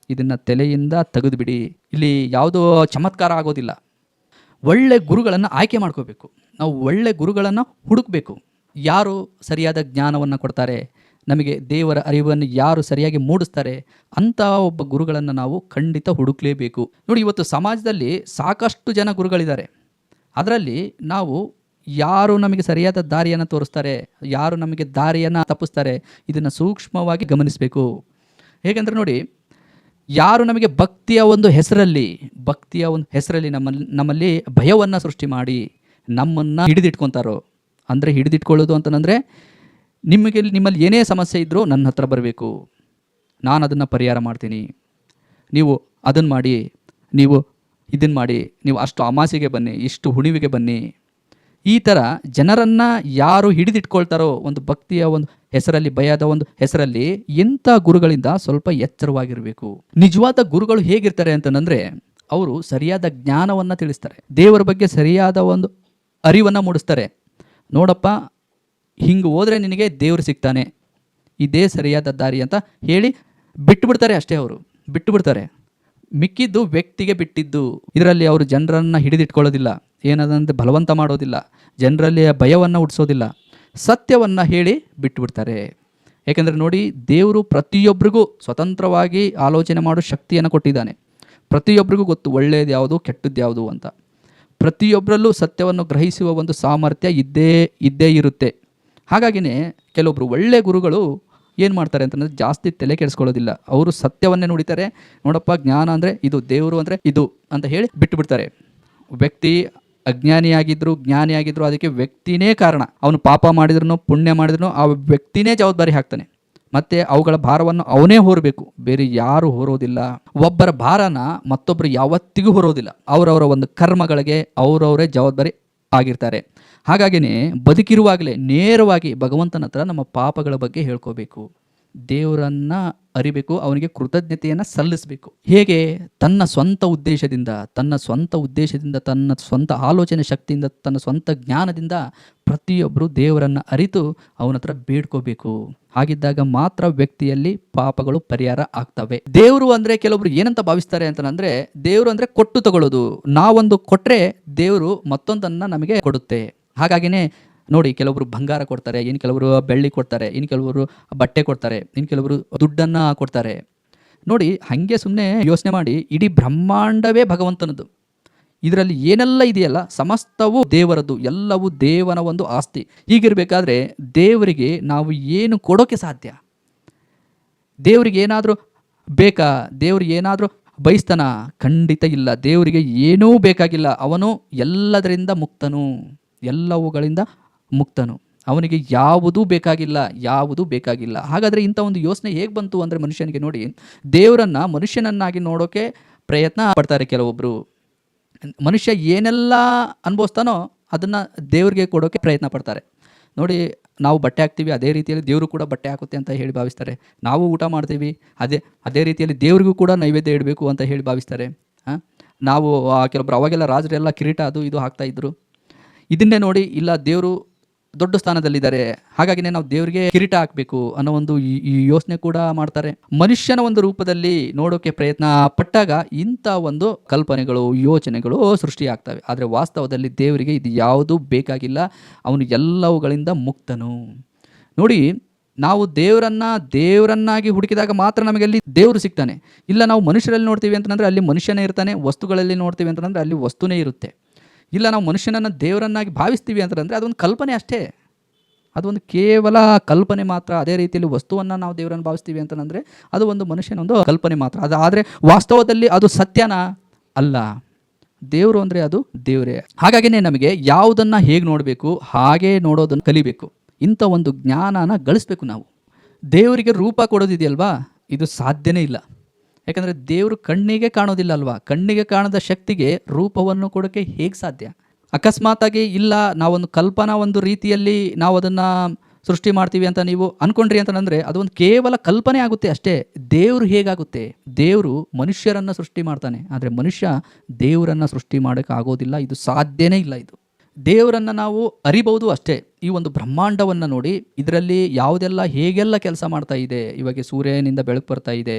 ಇದನ್ನು ತಲೆಯಿಂದ ತೆಗೆದುಬಿಡಿ. ಇಲ್ಲಿ ಯಾವುದೋ ಚಮತ್ಕಾರ ಆಗೋದಿಲ್ಲ. ಒಳ್ಳೆ ಗುರುಗಳನ್ನು ಆಯ್ಕೆ ಮಾಡ್ಕೋಬೇಕು. ನಾವು ಒಳ್ಳೆ ಗುರುಗಳನ್ನು ಹುಡುಕಬೇಕು. ಯಾರು ಸರಿಯಾದ ಜ್ಞಾನವನ್ನು ಕೊಡ್ತಾರೆ, ನಮಗೆ ದೇವರ ಅರಿವನ್ನು ಯಾರು ಸರಿಯಾಗಿ ಮೂಡಿಸ್ತಾರೆ, ಅಂಥ ಒಬ್ಬ ಗುರುಗಳನ್ನು ನಾವು ಖಂಡಿತ ಹುಡುಕಲೇಬೇಕು. ನೋಡಿ, ಇವತ್ತು ಸಮಾಜದಲ್ಲಿ ಸಾಕಷ್ಟು ಜನ ಗುರುಗಳಿದ್ದಾರೆ. ಅದರಲ್ಲಿ ನಾವು ಯಾರು ನಮಗೆ ಸರಿಯಾದ ದಾರಿಯನ್ನು ತೋರಿಸ್ತಾರೆ, ಯಾರು ನಮಗೆ ದಾರಿಯನ್ನು ತಪ್ಪಿಸ್ತಾರೆ, ಇದನ್ನು ಸೂಕ್ಷ್ಮವಾಗಿ ಗಮನಿಸಬೇಕು. ಹೇಗೆಂದರೆ ನೋಡಿ, ಯಾರು ನಮಗೆ ಭಕ್ತಿಯ ಒಂದು ಹೆಸರಲ್ಲಿ ನಮ್ಮಲ್ಲಿ ಭಯವನ್ನು ಸೃಷ್ಟಿ ಮಾಡಿ ನಮ್ಮನ್ನು ಹಿಡಿದಿಟ್ಕೊತಾರೋ, ಅಂದರೆ ಹಿಡಿದಿಟ್ಕೊಳ್ಳೋದು ಅಂತಂದರೆ ನಿಮ್ಮಲ್ಲಿ ಏನೇ ಸಮಸ್ಯೆ ಇದ್ದರೂ ನನ್ನ ಹತ್ರ ಬರಬೇಕು, ನಾನು ಅದನ್ನು ಪರಿಹಾರ ಮಾಡ್ತೀನಿ, ನೀವು ಅದನ್ನು ಮಾಡಿ, ನೀವು ಇದನ್ನು ಮಾಡಿ, ನೀವು ಅಷ್ಟು ಅಮಾಸೆಗೆ ಬನ್ನಿ, ಇಷ್ಟು ಹುಣಿವಿಗೆ ಬನ್ನಿ. ಈ ಥರ ಜನರನ್ನು ಯಾರು ಹಿಡಿದಿಟ್ಕೊಳ್ತಾರೋ ಒಂದು ಭಕ್ತಿಯ ಒಂದು ಹೆಸರಲ್ಲಿ, ಭಯದ ಒಂದು ಹೆಸರಲ್ಲಿ, ಇಂಥ ಗುರುಗಳಿಂದ ಸ್ವಲ್ಪ ಎಚ್ಚರವಾಗಿರಬೇಕು. ನಿಜವಾದ ಗುರುಗಳು ಹೇಗಿರ್ತಾರೆ ಅಂತಂದರೆ ಅವರು ಸರಿಯಾದ ಜ್ಞಾನವನ್ನು ತಿಳಿಸ್ತಾರೆ, ದೇವರ ಬಗ್ಗೆ ಸರಿಯಾದ ಒಂದು ಅರಿವನ್ನು ಮೂಡಿಸ್ತಾರೆ. ನೋಡಪ್ಪ, ಹಿಂಗೆ ಹೋದರೆ ನಿನಗೆ ದೇವರು ಸಿಗ್ತಾನೆ, ಇದೇ ಸರಿಯಾದ ದಾರಿ ಅಂತ ಹೇಳಿ ಬಿಟ್ಟುಬಿಡ್ತಾರೆ. ಅಷ್ಟೇ, ಅವರು ಬಿಟ್ಟುಬಿಡ್ತಾರೆ. ಮಿಕ್ಕಿದ್ದು ವ್ಯಕ್ತಿಗೆ ಬಿಟ್ಟಿದ್ದು. ಇದರಲ್ಲಿ ಅವರು ಜನರನ್ನು ಹಿಡಿದಿಟ್ಕೊಳ್ಳೋದಿಲ್ಲ, ಏನದಂತೆ ಬಲವಂತ ಮಾಡೋದಿಲ್ಲ, ಜನರಲ್ಲಿ ಭಯವನ್ನು ಹುಟ್ಟಿಸೋದಿಲ್ಲ, ಸತ್ಯವನ್ನು ಹೇಳಿ ಬಿಟ್ಟುಬಿಡ್ತಾರೆ. ಏಕೆಂದರೆ ನೋಡಿ, ದೇವರು ಪ್ರತಿಯೊಬ್ಬರಿಗೂ ಸ್ವತಂತ್ರವಾಗಿ ಆಲೋಚನೆ ಮಾಡೋ ಶಕ್ತಿಯನ್ನು ಕೊಟ್ಟಿದ್ದಾನೆ. ಪ್ರತಿಯೊಬ್ಬರಿಗೂ ಗೊತ್ತು ಒಳ್ಳೆಯದು ಯಾವುದು, ಕೆಟ್ಟದ್ದು ಯಾವುದು ಅಂತ. ಪ್ರತಿಯೊಬ್ಬರಲ್ಲೂ ಸತ್ಯವನ್ನು ಗ್ರಹಿಸುವ ಒಂದು ಸಾಮರ್ಥ್ಯ ಇದ್ದೇ ಇರುತ್ತೆ. ಹಾಗಾಗಿನೇ ಕೆಲವೊಬ್ಬರು ಒಳ್ಳೆ ಗುರುಗಳು ಏನು ಮಾಡ್ತಾರೆ ಅಂತಂದರೆ ಜಾಸ್ತಿ ತಲೆ ಕೆಡಿಸ್ಕೊಳ್ಳೋದಿಲ್ಲ. ಅವರು ಸತ್ಯವನ್ನೇ ನುಡಿತಾರೆ. ನೋಡಪ್ಪ, ಜ್ಞಾನ ಅಂದರೆ ಇದು, ದೇವರು ಅಂದರೆ ಇದು ಅಂತ ಹೇಳಿ ಬಿಟ್ಟುಬಿಡ್ತಾರೆ. ವ್ಯಕ್ತಿ ಅಜ್ಞಾನಿಯಾಗಿದ್ದರು, ಜ್ಞಾನಿಯಾಗಿದ್ದರು, ಅದಕ್ಕೆ ವ್ಯಕ್ತಿನೇ ಕಾರಣ. ಅವನು ಪಾಪ ಮಾಡಿದ್ರು ಪುಣ್ಯ ಮಾಡಿದ್ರು ಆ ವ್ಯಕ್ತಿನೇ ಜವಾಬ್ದಾರಿ ಹಾಕ್ತಾನೆ. ಮತ್ತು ಅವುಗಳ ಭಾರವನ್ನು ಅವನೇ ಹೊರಬೇಕು, ಬೇರೆ ಯಾರು ಹೊರೋದಿಲ್ಲ. ಒಬ್ಬರ ಭಾರನ ಮತ್ತೊಬ್ಬರು ಯಾವತ್ತಿಗೂ ಹೊರೋದಿಲ್ಲ. ಅವರವರ ಒಂದು ಕರ್ಮಗಳಿಗೆ ಅವರವರೇ ಜವಾಬ್ದಾರಿ ಆಗಿರ್ತಾರೆ. ಹಾಗಾಗಿನೇ ಬದುಕಿರುವಾಗಲೇ ನೇರವಾಗಿ ಭಗವಂತನ ಹತ್ರ ನಮ್ಮ ಪಾಪಗಳ ಬಗ್ಗೆ ಹೇಳ್ಕೋಬೇಕು, ದೇವರನ್ನು ಅರಿಬೇಕು, ಅವನಿಗೆ ಕೃತಜ್ಞತೆಯನ್ನು ಸಲ್ಲಿಸಬೇಕು. ಹೇಗೆ? ತನ್ನ ಸ್ವಂತ ಉದ್ದೇಶದಿಂದ, ತನ್ನ ಸ್ವಂತ ಆಲೋಚನೆ ಶಕ್ತಿಯಿಂದ, ತನ್ನ ಸ್ವಂತ ಜ್ಞಾನದಿಂದ ಪ್ರತಿಯೊಬ್ಬರು ದೇವರನ್ನು ಅರಿತು ಅವನ ಹತ್ರ ಬೇಡ್ಕೋಬೇಕು. ಹಾಗಿದ್ದಾಗ ಮಾತ್ರ ವ್ಯಕ್ತಿಯಲ್ಲಿ ಪಾಪಗಳು ಪರಿಹಾರ ಆಗ್ತವೆ. ದೇವರು ಅಂದರೆ ಕೆಲವೊಬ್ರು ಏನಂತ ಭಾವಿಸ್ತಾರೆ ಅಂತಂದರೆ, ದೇವರು ಅಂದರೆ ಕೊಟ್ಟು ತಗೊಳ್ಳೋದು. ನಾವೊಂದು ಕೊಟ್ಟರೆ ದೇವರು ಮತ್ತೊಂದನ್ನು ನಮಗೆ ಕೊಡುತ್ತೆ. ಹಾಗಾಗಿನೇ ನೋಡಿ, ಕೆಲವರು ಬಂಗಾರ ಕೊಡ್ತಾರೆ, ಇನ್ನು ಕೆಲವರು ಬೆಳ್ಳಿ ಕೊಡ್ತಾರೆ, ಇನ್ನು ಕೆಲವರು ಬಟ್ಟೆ ಕೊಡ್ತಾರೆ, ಇನ್ನು ಕೆಲವರು ದುಡ್ಡನ್ನು ಕೊಡ್ತಾರೆ. ನೋಡಿ, ಹಾಗೆ ಸುಮ್ಮನೆ ಯೋಚನೆ ಮಾಡಿ, ಇಡೀ ಬ್ರಹ್ಮಾಂಡವೇ ಭಗವಂತನದ್ದು. ಇದರಲ್ಲಿ ಏನೆಲ್ಲ ಇದೆಯಲ್ಲ ಸಮಸ್ತವೂ ದೇವರದ್ದು, ಎಲ್ಲವೂ ದೇವನ ಒಂದು ಆಸ್ತಿ. ಹೀಗಿರಬೇಕಾದ್ರೆ ದೇವರಿಗೆ ನಾವು ಏನು ಕೊಡೋಕ್ಕೆ ಸಾಧ್ಯ? ದೇವರಿಗೆ ಏನಾದರೂ ಬೇಕಾ? ದೇವ್ರಿಗೆ ಏನಾದರೂ ಬಯಸ್ತಾನ? ಖಂಡಿತ ಇಲ್ಲ. ದೇವರಿಗೆ ಏನೂ ಬೇಕಾಗಿಲ್ಲ. ಅವನು ಎಲ್ಲದರಿಂದ ಮುಕ್ತನು, ಎಲ್ಲವುಗಳಿಂದ ಮುಕ್ತನು. ಅವನಿಗೆ ಯಾವುದೂ ಬೇಕಾಗಿಲ್ಲ, ಯಾವುದೂ ಬೇಕಾಗಿಲ್ಲ. ಹಾಗಾದರೆ ಇಂಥ ಒಂದು ಯೋಚನೆ ಹೇಗೆ ಬಂತು ಅಂದರೆ ಮನುಷ್ಯನಿಗೆ, ನೋಡಿ, ದೇವರನ್ನು ಮನುಷ್ಯನನ್ನಾಗಿ ನೋಡೋಕ್ಕೆ ಪ್ರಯತ್ನ ಪಡ್ತಾರೆ ಕೆಲವೊಬ್ಬರು. ಮನುಷ್ಯ ಏನೆಲ್ಲ ಅನುಭವಿಸ್ತಾನೋ ಅದನ್ನು ದೇವರಿಗೆ ಕೊಡೋಕ್ಕೆ ಪ್ರಯತ್ನ ಪಡ್ತಾರೆ. ನೋಡಿ, ನಾವು ಬಟ್ಟೆ ಹಾಕ್ತೀವಿ, ಅದೇ ರೀತಿಯಲ್ಲಿ ದೇವರು ಕೂಡ ಬಟ್ಟೆ ಹಾಕುತ್ತೆ ಅಂತ ಹೇಳಿ ಭಾವಿಸ್ತಾರೆ. ನಾವು ಊಟ ಮಾಡ್ತೀವಿ, ಅದೇ ರೀತಿಯಲ್ಲಿ ದೇವರಿಗೂ ಕೂಡ ನೈವೇದ್ಯ ಇಡಬೇಕು ಅಂತ ಹೇಳಿ ಭಾವಿಸ್ತಾರೆ. ನಾವು ಕೆಲವೊಬ್ರು ಅವಾಗೆಲ್ಲ ರಾಜರೆಲ್ಲ ಕಿರೀಟ ಅದು ಇದು ಹಾಕ್ತಾಯಿದ್ರು. ಇದನ್ನೇ ನೋಡಿ, ಇಲ್ಲ ದೇವರು ದೊಡ್ಡ ಸ್ಥಾನದಲ್ಲಿದ್ದಾರೆ, ಹಾಗಾಗಿನೇ ನಾವು ದೇವರಿಗೆ ಕಿರೀಟ ಹಾಕಬೇಕು ಅನ್ನೋ ಒಂದು ಈ ಯೋಚನೆ ಕೂಡ ಮಾಡ್ತಾರೆ. ಮನುಷ್ಯನ ಒಂದು ರೂಪದಲ್ಲಿ ನೋಡೋಕೆ ಪ್ರಯತ್ನ ಪಟ್ಟಾಗ ಇಂಥ ಒಂದು ಕಲ್ಪನೆಗಳು, ಯೋಚನೆಗಳು ಸೃಷ್ಟಿಯಾಗ್ತವೆ. ಆದರೆ ವಾಸ್ತವದಲ್ಲಿ ದೇವರಿಗೆ ಇದು ಯಾವುದೂ ಬೇಕಾಗಿಲ್ಲ. ಅವನು ಎಲ್ಲವುಗಳಿಂದ ಮುಕ್ತನು. ನೋಡಿ, ನಾವು ದೇವರನ್ನಾಗಿ ಹುಡುಕಿದಾಗ ಮಾತ್ರ ನಮಗೆ ಅಲ್ಲಿ ದೇವರು ಸಿಗ್ತಾನೆ. ಇಲ್ಲ ನಾವು ಮನುಷ್ಯರಲ್ಲಿ ನೋಡ್ತೀವಿ ಅಂತಂದರೆ ಅಲ್ಲಿ ಮನುಷ್ಯನೇ ಇರ್ತಾನೆ, ವಸ್ತುಗಳಲ್ಲಿ ನೋಡ್ತೀವಿ ಅಂತಂದರೆ ಅಲ್ಲಿ ವಸ್ತುನೇ ಇರುತ್ತೆ. ಇಲ್ಲ ನಾವು ಮನುಷ್ಯನನ್ನು ದೇವರನ್ನಾಗಿ ಭಾವಿಸ್ತೀವಿ ಅಂತಂದರೆ ಅದೊಂದು ಕಲ್ಪನೆ ಅಷ್ಟೇ, ಅದೊಂದು ಕೇವಲ ಕಲ್ಪನೆ ಮಾತ್ರ. ಅದೇ ರೀತಿಯಲ್ಲಿ ವಸ್ತುವನ್ನು ನಾವು ದೇವರನ್ನು ಭಾವಿಸ್ತೀವಿ ಅಂತಂದರೆ ಅದು ಒಂದು ಮನುಷ್ಯನ ಒಂದು ಕಲ್ಪನೆ ಮಾತ್ರ. ಆದರೆ ವಾಸ್ತವದಲ್ಲಿ ಅದು ಸತ್ಯನಾ? ಅಲ್ಲ. ದೇವರು ಅಂದರೆ ಅದು ದೇವರೇ. ಹಾಗಾಗಿನೇ ನಮಗೆ ಯಾವುದನ್ನು ಹೇಗೆ ನೋಡಬೇಕು ಹಾಗೇ ನೋಡೋದನ್ನು ಕಲಿಬೇಕು. ಇಂಥ ಒಂದು ಜ್ಞಾನನ ಗಳಿಸ್ಬೇಕು ನಾವು. ದೇವರಿಗೆ ರೂಪ ಕೊಡೋದಿದೆಯಲ್ವಾ, ಇದು ಸಾಧ್ಯನೇ ಇಲ್ಲ. ಯಾಕಂದರೆ ದೇವರು ಕಣ್ಣಿಗೆ ಕಾಣೋದಿಲ್ಲ ಅಲ್ವಾ. ಕಣ್ಣಿಗೆ ಕಾಣದ ಶಕ್ತಿಗೆ ರೂಪವನ್ನು ಕೊಡೋಕ್ಕೆ ಹೇಗೆ ಸಾಧ್ಯ? ಅಕಸ್ಮಾತಾಗಿ ಇಲ್ಲ ನಾವೊಂದು ಕಲ್ಪನಾ ಒಂದು ರೀತಿಯಲ್ಲಿ ನಾವು ಅದನ್ನು ಸೃಷ್ಟಿ ಮಾಡ್ತೀವಿ ಅಂತ ನೀವು ಅಂದ್ಕೊಂಡ್ರಿ ಅಂತಂದರೆ ಅದೊಂದು ಕೇವಲ ಕಲ್ಪನೆ ಆಗುತ್ತೆ ಅಷ್ಟೇ. ದೇವರು ಹೇಗಾಗುತ್ತೆ? ದೇವರು ಮನುಷ್ಯರನ್ನು ಸೃಷ್ಟಿ ಮಾಡ್ತಾನೆ, ಆದರೆ ಮನುಷ್ಯ ದೇವರನ್ನು ಸೃಷ್ಟಿ ಮಾಡೋಕ್ಕೆ ಆಗೋದಿಲ್ಲ. ಇದು ಸಾಧ್ಯನೇ ಇಲ್ಲ. ಇದು ದೇವರನ್ನು ನಾವು ಅರಿಬಹುದು ಅಷ್ಟೇ. ಈ ಒಂದು ಬ್ರಹ್ಮಾಂಡವನ್ನು ನೋಡಿ, ಇದರಲ್ಲಿ ಯಾವುದೆಲ್ಲ ಹೇಗೆಲ್ಲ ಕೆಲಸ ಮಾಡ್ತಾ ಇದೆ. ಇವಾಗ ಸೂರ್ಯನಿಂದ ಬೆಳಕು ಬರ್ತಾ ಇದೆ,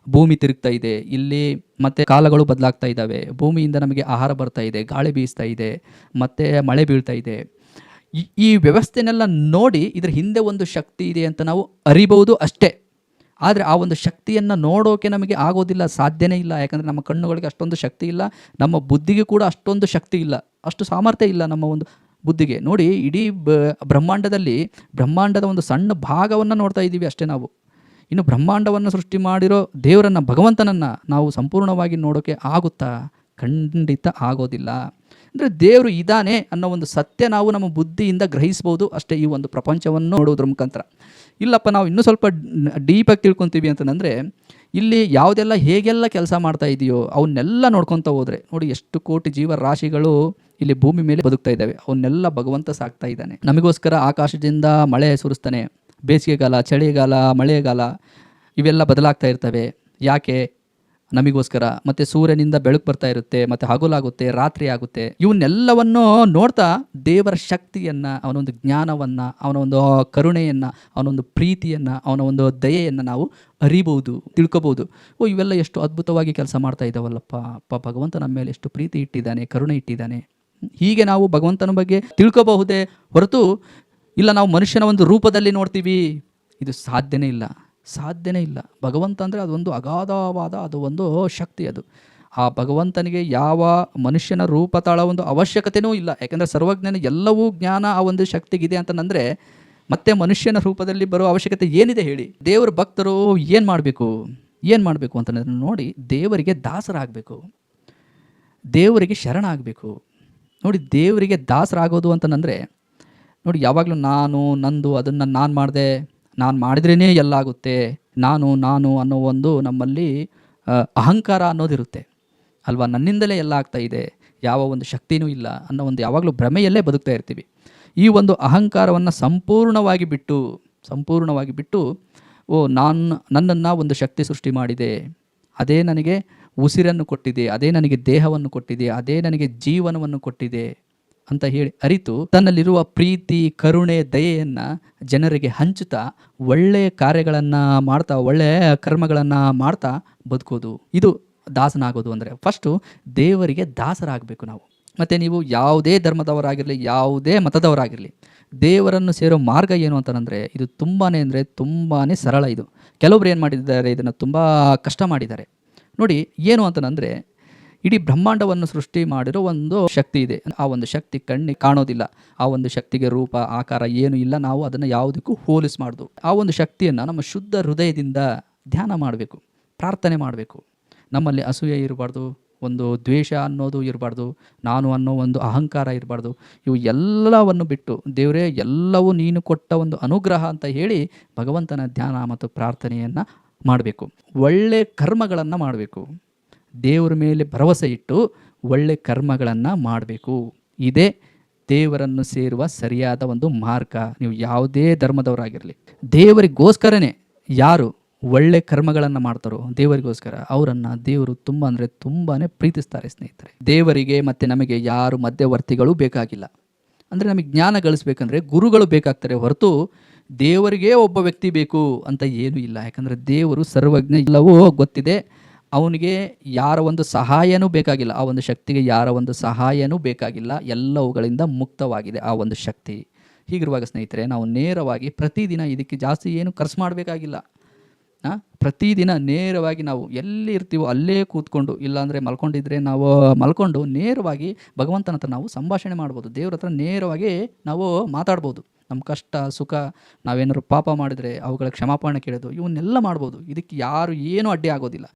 ಭೂಮಿ ತಿರುಗ್ತಾ ಇದೆ, ಇಲ್ಲಿ ಮತ್ತು ಕಾಲಗಳು ಬದಲಾಗ್ತಾ ಇದ್ದಾವೆ, ಭೂಮಿಯಿಂದ ನಮಗೆ ಆಹಾರ ಬರ್ತಾ ಇದೆ, ಗಾಳಿ ಬೀಸ್ತಾ ಇದೆ, ಮತ್ತು ಮಳೆ ಬೀಳ್ತಾ ಇದೆ. ಈ ವ್ಯವಸ್ಥೆನೆಲ್ಲ ನೋಡಿ ಇದರ ಹಿಂದೆ ಒಂದು ಶಕ್ತಿ ಇದೆ ಅಂತ ನಾವು ಅರಿಬಹುದು ಅಷ್ಟೇ. ಆದರೆ ಆ ಒಂದು ಶಕ್ತಿಯನ್ನು ನೋಡೋಕೆ ನಮಗೆ ಆಗೋದಿಲ್ಲ, ಸಾಧ್ಯನೇ ಇಲ್ಲ. ಯಾಕಂದರೆ ನಮ್ಮ ಕಣ್ಣುಗಳಿಗೆ ಅಷ್ಟೊಂದು ಶಕ್ತಿ ಇಲ್ಲ, ನಮ್ಮ ಬುದ್ಧಿಗೆ ಕೂಡ ಅಷ್ಟೊಂದು ಶಕ್ತಿ ಇಲ್ಲ, ಅಷ್ಟು ಸಾಮರ್ಥ್ಯ ಇಲ್ಲ ನಮ್ಮ ಒಂದು ಬುದ್ಧಿಗೆ. ನೋಡಿ, ಇಡೀ ಬ್ರಹ್ಮಾಂಡದ ಒಂದು ಸಣ್ಣ ಭಾಗವನ್ನು ನೋಡ್ತಾ ಇದ್ದೀವಿ ಅಷ್ಟೇ ನಾವು. ಇನ್ನು ಬ್ರಹ್ಮಾಂಡವನ್ನು ಸೃಷ್ಟಿ ಮಾಡಿರೋ ದೇವರನ್ನು, ಭಗವಂತನನ್ನು ನಾವು ಸಂಪೂರ್ಣವಾಗಿ ನೋಡೋಕ್ಕೆ ಆಗುತ್ತಾ? ಖಂಡಿತ ಆಗೋದಿಲ್ಲ. ಅಂದರೆ ದೇವರು ಇದ್ದಾನೆ ಅನ್ನೋ ಒಂದು ಸತ್ಯ ನಾವು ನಮ್ಮ ಬುದ್ಧಿಯಿಂದ ಗ್ರಹಿಸ್ಬೋದು ಅಷ್ಟೇ, ಈ ಒಂದು ಪ್ರಪಂಚವನ್ನು ನೋಡೋದ್ರ ಮುಖಾಂತರ. ಇಲ್ಲಪ್ಪ ನಾವು ಇನ್ನೂ ಸ್ವಲ್ಪ ಡೀಪಾಗಿ ತಿಳ್ಕೊತೀವಿ ಅಂತಂದರೆ, ಇಲ್ಲಿ ಯಾವುದೆಲ್ಲ ಹೇಗೆಲ್ಲ ಕೆಲಸ ಮಾಡ್ತಾ ಇದೆಯೋ ಅವನ್ನೆಲ್ಲ ನೋಡ್ಕೊತ ಹೋದರೆ ನೋಡಿ, ಎಷ್ಟು ಕೋಟಿ ಜೀವರಾಶಿಗಳು ಇಲ್ಲಿ ಭೂಮಿ ಮೇಲೆ ಬದುಕ್ತಾ ಇದ್ದಾವೆ. ಅವನ್ನೆಲ್ಲ ಭಗವಂತ ಸಾಕ್ತಾ ಇದ್ದಾನೆ. ನಮಗೋಸ್ಕರ ಆಕಾಶದಿಂದ ಮಳೆ ಸುರಿಸ್ತಾನೆ. ಬೇಸಿಗೆಗಾಲ, ಚಳಿಗಾಲ, ಮಳೆಗಾಲ ಇವೆಲ್ಲ ಬದಲಾಗ್ತಾ ಇರ್ತವೆ. ಯಾಕೆ? ನಮಗೋಸ್ಕರ. ಮತ್ತು ಸೂರ್ಯನಿಂದ ಬೆಳಕು ಬರ್ತಾ ಇರುತ್ತೆ, ಮತ್ತು ಹಗಲಾಗುತ್ತೆ, ರಾತ್ರಿ ಆಗುತ್ತೆ. ಇವನ್ನೆಲ್ಲವನ್ನು ನೋಡ್ತಾ ದೇವರ ಶಕ್ತಿಯನ್ನು, ಅವನೊಂದು ಜ್ಞಾನವನ್ನು, ಅವನ ಒಂದು ಕರುಣೆಯನ್ನು, ಅವನೊಂದು ಪ್ರೀತಿಯನ್ನು, ಅವನ ಒಂದು ದಯೆಯನ್ನು ನಾವು ಅರಿಬಹುದು, ತಿಳ್ಕೊಬೋದು. ಇವೆಲ್ಲ ಎಷ್ಟು ಅದ್ಭುತವಾಗಿ ಕೆಲಸ ಮಾಡ್ತಾ ಇದ್ದಾವಲ್ಲಪ್ಪ, ಭಗವಂತ ನಮ್ಮ ಮೇಲೆ ಎಷ್ಟು ಪ್ರೀತಿ ಇಟ್ಟಿದ್ದಾನೆ, ಕರುಣೆ ಇಟ್ಟಿದ್ದಾನೆ. ಹೀಗೆ ನಾವು ಭಗವಂತನ ಬಗ್ಗೆ ತಿಳ್ಕೋಬಹುದೇ ಹೊರತು ಇಲ್ಲ ನಾವು ಮನುಷ್ಯನ ಒಂದು ರೂಪದಲ್ಲಿ ನೋಡ್ತೀವಿ, ಇದು ಸಾಧ್ಯನೇ ಇಲ್ಲ, ಸಾಧ್ಯನೇ ಇಲ್ಲ. ಭಗವಂತ ಅಂದರೆ ಅದೊಂದು ಅಗಾಧವಾದ ಅದು ಒಂದು ಶಕ್ತಿ. ಅದು ಆ ಭಗವಂತನಿಗೆ ಯಾವ ಮನುಷ್ಯನ ರೂಪ ತಾಳೋ ಒಂದು ಅವಶ್ಯಕತೆಯೂ ಇಲ್ಲ. ಯಾಕೆಂದರೆ ಸರ್ವಜ್ಞನ ಎಲ್ಲವೂ ಜ್ಞಾನ ಆ ಒಂದು ಶಕ್ತಿಗಿದೆ ಅಂತಂದರೆ ಮತ್ತೆ ಮನುಷ್ಯನ ರೂಪದಲ್ಲಿ ಬರೋ ಅವಶ್ಯಕತೆ ಏನಿದೆ ಹೇಳಿ? ದೇವರ ಭಕ್ತರು ಏನು ಮಾಡಬೇಕು ಅಂತಂದರೆ ನೋಡಿ, ದೇವರಿಗೆ ದಾಸರಾಗಬೇಕು, ದೇವರಿಗೆ ಶರಣ ಆಗಬೇಕು. ನೋಡಿ, ದೇವರಿಗೆ ದಾಸರಾಗೋದು ಅಂತಂದರೆ ನೋಡಿ, ಯಾವಾಗಲೂ ನಂದು ಅದನ್ನು ನಾನು ಮಾಡಿದ್ರೇ ಎಲ್ಲ ಆಗುತ್ತೆ, ನಾನು ಅನ್ನೋ ಒಂದು ನಮ್ಮಲ್ಲಿ ಅಹಂಕಾರ ಅನ್ನೋದಿರುತ್ತೆ ಅಲ್ವಾ. ನನ್ನಿಂದಲೇ ಎಲ್ಲ ಆಗ್ತಾ ಇದೆ, ಯಾವ ಒಂದು ಶಕ್ತಿನೂ ಇಲ್ಲ ಅನ್ನೋ ಒಂದು ಯಾವಾಗಲೂ ಭ್ರಮೆಯಲ್ಲೇ ಬದುಕ್ತಾ ಇರ್ತೀವಿ. ಈ ಒಂದು ಅಹಂಕಾರವನ್ನು ಸಂಪೂರ್ಣವಾಗಿ ಬಿಟ್ಟು ನನ್ನನ್ನು ಒಂದು ಶಕ್ತಿ ಸೃಷ್ಟಿ ಮಾಡಿದೆ, ಅದೇ ನನಗೆ ಉಸಿರನ್ನು ಕೊಟ್ಟಿದೆ, ಅದೇ ನನಗೆ ದೇಹವನ್ನು ಕೊಟ್ಟಿದೆ, ಅದೇ ನನಗೆ ಜೀವನವನ್ನು ಕೊಟ್ಟಿದೆ ಅಂತ ಹೇಳಿ ಅರಿತು ತನ್ನಲ್ಲಿರುವ ಪ್ರೀತಿ, ಕರುಣೆ, ದಯೆಯನ್ನು ಜನರಿಗೆ ಹಂಚುತ್ತಾ ಒಳ್ಳೆಯ ಕಾರ್ಯಗಳನ್ನು ಮಾಡ್ತಾ, ಒಳ್ಳೆಯ ಕರ್ಮಗಳನ್ನು ಮಾಡ್ತಾ ಬದುಕೋದು, ಇದು ದಾಸನಾಗೋದು. ಅಂದರೆ ಫಸ್ಟು ದೇವರಿಗೆ ದಾಸರಾಗಬೇಕು ನಾವು. ಮತ್ತು ನೀವು ಯಾವುದೇ ಧರ್ಮದವರಾಗಿರಲಿ, ಯಾವುದೇ ಮತದವರಾಗಿರಲಿ, ದೇವರನ್ನು ಸೇರೋ ಮಾರ್ಗ ಏನು ಅಂತಂದರೆ ಇದು ತುಂಬಾ ಸರಳ. ಇದು ಕೆಲವೊಬ್ರು ಏನು ಮಾಡಿದ್ದಾರೆ, ಇದನ್ನು ತುಂಬ ಕಷ್ಟ ಮಾಡಿದ್ದಾರೆ. ನೋಡಿ, ಏನು ಅಂತಂದರೆ ಇಡೀ ಬ್ರಹ್ಮಾಂಡವನ್ನು ಸೃಷ್ಟಿ ಮಾಡಿರೋ ಒಂದು ಶಕ್ತಿ ಇದೆ. ಆ ಒಂದು ಶಕ್ತಿ ಕಣ್ಣಿಗೆ ಕಾಣೋದಿಲ್ಲ. ಆ ಒಂದು ಶಕ್ತಿಗೆ ರೂಪ ಆಕಾರ ಏನು ಇಲ್ಲ. ನಾವು ಅದನ್ನು ಯಾವುದಕ್ಕೂ ಹೋಲಿಸಬಾರ್ದು. ಆ ಒಂದು ಶಕ್ತಿಯನ್ನು ನಮ್ಮ ಶುದ್ಧ ಹೃದಯದಿಂದ ಧ್ಯಾನ ಮಾಡಬೇಕು, ಪ್ರಾರ್ಥನೆ ಮಾಡಬೇಕು. ನಮ್ಮಲ್ಲಿ ಅಸೂಯೆ ಇರಬಾರ್ದು, ಒಂದು ದ್ವೇಷ ಅನ್ನೋದು ಇರಬಾರ್ದು, ನಾನು ಅನ್ನೋ ಒಂದು ಅಹಂಕಾರ ಇರಬಾರ್ದು. ಇವು ಎಲ್ಲವನ್ನು ಬಿಟ್ಟು ದೇವರೇ ಎಲ್ಲವೂ ನೀನು ಕೊಟ್ಟ ಒಂದು ಅನುಗ್ರಹ ಅಂತ ಹೇಳಿ ಭಗವಂತನ ಧ್ಯಾನ ಮತ್ತು ಪ್ರಾರ್ಥನೆಯನ್ನು ಮಾಡಬೇಕು. ಒಳ್ಳೆ ಕರ್ಮಗಳನ್ನು ಮಾಡಬೇಕು. ದೇವರ ಮೇಲೆ ಭರವಸೆ ಇಟ್ಟು ಒಳ್ಳೆ ಕರ್ಮಗಳನ್ನು ಮಾಡಬೇಕು. ಇದೇ ದೇವರನ್ನು ಸೇರುವ ಸರಿಯಾದ ಒಂದು ಮಾರ್ಗ. ನೀವು ಯಾವುದೇ ಧರ್ಮದವರಾಗಿರಲಿ, ದೇವರಿಗೋಸ್ಕರನೇ ಯಾರು ಒಳ್ಳೆ ಕರ್ಮಗಳನ್ನು ಮಾಡ್ತಾರೋ ದೇವರಿಗೋಸ್ಕರ, ಅವರನ್ನು ದೇವರು ತುಂಬ ಅಂದರೆ ತುಂಬಾ ಪ್ರೀತಿಸ್ತಾರೆ ಸ್ನೇಹಿತರೆ. ದೇವರಿಗೆ ಮತ್ತು ನಮಗೆ ಯಾರು ಮಧ್ಯವರ್ತಿಗಳು ಬೇಕಾಗಿಲ್ಲ. ಅಂದರೆ ನಮಗೆ ಜ್ಞಾನ ಗಳಿಸ್ಬೇಕಂದ್ರೆ ಗುರುಗಳು ಬೇಕಾಗ್ತಾರೆ ಹೊರತು ದೇವರಿಗೇ ಒಬ್ಬ ವ್ಯಕ್ತಿ ಬೇಕು ಅಂತ ಏನೂ ಇಲ್ಲ. ಯಾಕಂದರೆ ದೇವರು ಸರ್ವಜ್ಞ, ಎಲ್ಲವೂ ಗೊತ್ತಿದೆ. ಅವನಿಗೆ ಯಾರ ಒಂದು ಸಹಾಯನೂ ಬೇಕಾಗಿಲ್ಲ. ಆ ಒಂದು ಶಕ್ತಿಗೆ ಯಾರ ಒಂದು ಸಹಾಯನೂ ಬೇಕಾಗಿಲ್ಲ. ಎಲ್ಲವುಗಳಿಂದ ಮುಕ್ತವಾಗಿದೆ ಆ ಒಂದು ಶಕ್ತಿ. ಹೀಗಿರುವಾಗ ಸ್ನೇಹಿತರೆ, ನಾವು ನೇರವಾಗಿ ಪ್ರತಿದಿನ ಇದಕ್ಕೆ ಜಾಸ್ತಿ ಏನು ಖರ್ಚು ಮಾಡಬೇಕಾಗಿಲ್ಲ. ಪ್ರತಿದಿನ ನೇರವಾಗಿ ನಾವು ಎಲ್ಲಿ ಇರ್ತೀವೋ ಅಲ್ಲೇ ಕೂತ್ಕೊಂಡು, ಇಲ್ಲಾಂದರೆ ಮಲ್ಕೊಂಡಿದ್ರೆ ನಾವು ಮಲ್ಕೊಂಡು ನೇರವಾಗಿ ಭಗವಂತನ ಹತ್ರ ನಾವು ಸಂಭಾಷಣೆ ಮಾಡ್ಬೋದು. ದೇವ್ರ ಹತ್ರ ನೇರವಾಗಿ ನಾವು ಮಾತಾಡ್ಬೋದು. ನಮ್ಮ ಕಷ್ಟ ಸುಖ, ನಾವೇನಾದ್ರು ಪಾಪ ಮಾಡಿದರೆ ಅವುಗಳ ಕ್ಷಮಾಪಣೆ ಕೇಳೋದು, ಇವನ್ನೆಲ್ಲ ಮಾಡ್ಬೋದು. ಇದಕ್ಕೆ ಯಾರು ಏನೂ ಅಡ್ಡಿ ಆಗೋದಿಲ್ಲ.